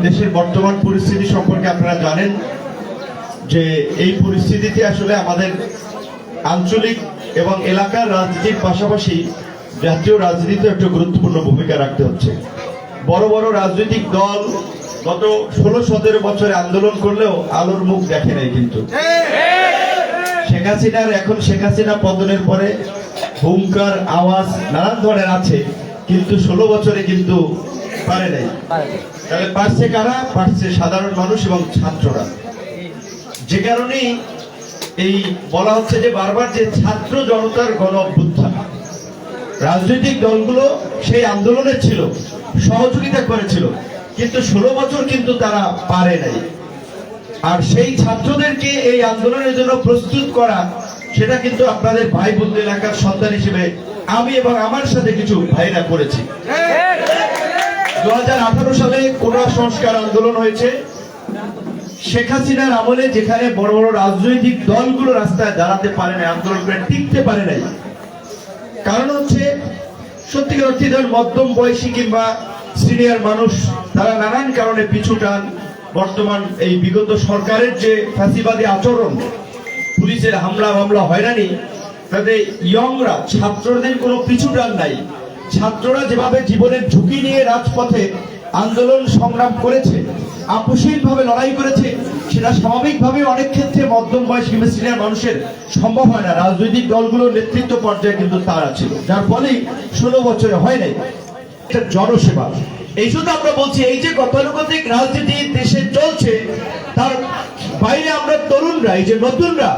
দেশের বর্তমান পরিস্থিতি সম্পর্কে আপনারা জানেন যে এই পরিস্থিতিতে আসলে আমাদের আঞ্চলিক এবং এলাকার রাজনীতির পাশাপাশি জাতীয় রাজনীতিতে একটা গুরুত্বপূর্ণ ভূমিকা রাখতে হচ্ছে। বড় বড় রাজনৈতিক দল গত 16-17 বছরে আন্দোলন করলেও আলোর মুখ দেখে নাই, কিন্তু শেখ হাসিনার এখন শেখ হাসিনা পতনের পরে হুঙ্কার আওয়াজ নানান ধরনের আছে, কিন্তু 16 বছরে কিন্তু পারে নাই। তাহলে পারছে কারা? পারছে সাধারণ মানুষ এবং ছাত্ররা। যে কারণেই এই বলা হচ্ছে যে বারবার যে ছাত্র জনতার গণ অভ্যুত্থান, রাজনৈতিক দলগুলো সেই আন্দোলনে ছিল, সহযোগিতা করেছিল, কিন্তু 16 বছর কিন্তু তারা পারে নাই। আর সেই ছাত্রদেরকে এই আন্দোলনের জন্য প্রস্তুত করা, সেটা কিন্তু আপনাদের ভাই বোনদের এলাকার সন্তান হিসেবে আমি এবং আমার সাথে কিছু ভাইরা করেছি। 2018 সালে কোটা সংস্কার আন্দোলন হয়েছে। শেখ হাসিনার আমলে যেখানে বড় বড় রাজনৈতিক দলগুলো রাস্তায় দাঁড়াতে পারে নাই, আন্দোলন করে টিকতে পারে নাই, কারণ হচ্ছে সত্যিকার অর্থে মধ্যম বয়সী কিংবা সিনিয়র মানুষ তারা নানান কারণে পিছু টান। বর্তমান এই বিগত সরকারের যে ফ্যাসিবাদী আচরণ, পুলিশের হামলা হয়রানি, তাদের ইয়ংরা ছাত্রদের কোনো পিছু টান নাই। ছাত্ররা যেভাবে জীবনের ঝুঁকি নিয়ে রাজপথে আন্দোলন সংগ্রাম করেছে, আপোষহীনভাবে লড়াই করেছে, সেটা স্বাভাবিকভাবে অনেক ক্ষেত্রে মধ্যম বয়স কিংবা সিনিয়র মানুষের সম্ভব হয় না। রাজনৈতিক দলগুলোর নেতৃত্ব পর্যায়ে কিন্তু তারা ছিল, যার ফলে 16 বছরে হয় নাই। এটা জনসেবা। এই জন্য আমরা বলছি, এই যে গতানুগতিক রাজনীতি দেশে চলছে, তার বাইরে আমরা তরুণরা, এই যে নতুনরা,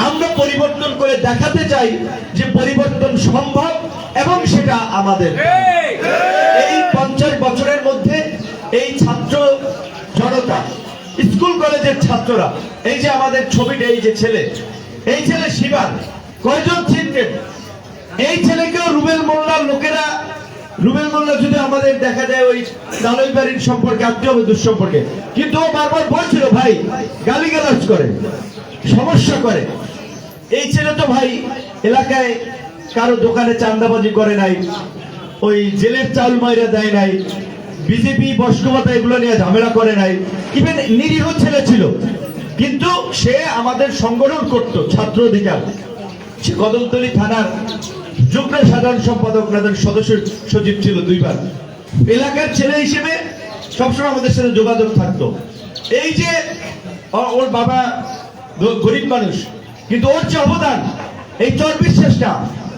আমরা পরিবর্তন করে দেখাতে চাই যে পরিবর্তন সম্ভব এবং সেটা আমাদের। এই 50 বছরের মধ্যে এই ছাত্র জনতা, স্কুল কলেজের ছাত্ররা, এই যে আমাদের ছবিটা, এই যে ছেলে, এই ছেলে শিবান, কয়জন চিনতেন? এই ছেলেকেও রুবেল মোল্লার লোকেরা, রুবেল মোল্লা যদি আমাদের দেখা যায় ওই দালই বাড়ির সম্পর্কে, আত্মীয় দুঃসম্পর্কে, কিন্তু ও বারবার বলছিল ভাই গালিগালাজ করে, সমস্যা করে। এই ছেলে তো ভাই এলাকায় কারো দোকানে চাঁদাবাজি করে নাই, ওই জেলের চাল মাইরা দেয় নাই, বিজেপি বস্কমতা এগুলো নিয়ে ঝামেলা করে নাই, ইভেন নিরীহ ছেলে ছিল, কিন্তু সে আমাদের সংগঠন করত ছাত্র অধিকার। সে কদমতলী থানার যুগ্ম সাধারণ সম্পাদক, সদস্য সচিব ছিল 2 বার। এলাকার ছেলে হিসেবে সবসময় আমাদের সাথে যোগাযোগ থাকতো। এই যে ওর বাবা গরিব মানুষ, কিন্তু ওর যে অবদান, এই চর্বির চেষ্টা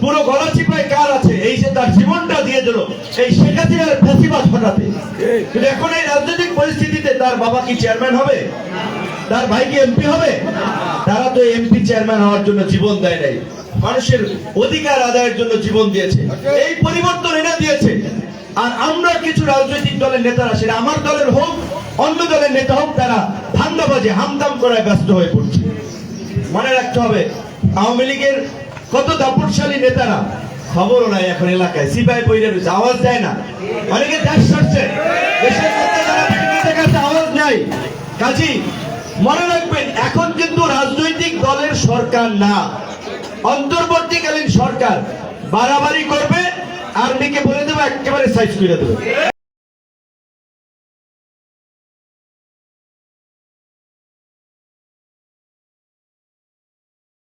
পুরো গলাচিপায় কার আছে, এই যে তার জীবনটা দিয়ে দিল এই শেখ হাসিনার ফ্যাসিবাদ হটাতে। কিন্তু এখন এই রাজনৈতিক পরিস্থিতিতে তার বাবা কি চেয়ারম্যান হবে? তার ভাই কি এমপি হবে? তারা তো এমপি চেয়ারম্যান হওয়ার জন্য জীবন দেয় নাই, মানুষের অধিকার আদায়ের জন্য জীবন দিয়েছে। এই পরিবর্তন এনে দিয়েছে। আর আমরা কিছু রাজনৈতিক দলের নেতারা, সেটা আমার দলের হোক অন্য দলের নেতা হোক, তারা ধান্দাবাজে হামদাম করায় ব্যস্ত হয়ে পড়ছে। মনে রাখতে হবে, আওয়ামী লীগের কত দাপটশালী নেতারা, খবরও নাই এখন এলাকায়, সিপাহি বইরে রয়েছে, আওয়াজ দেয় না। অনেকে দেশ ছাড়ছে, দেশের মধ্যে যারা নিজেদের কাছে আওয়াজ নাই। কাজী মনে রাখবেন, এখন কিন্তু রাজনৈতিক দলের সরকার না, অন্তর্বর্তীকালীন সরকার। বাড়াবাড়ি করবে, আর্মিকে বলে দেবে একেবারে সাইজ করে দেবে।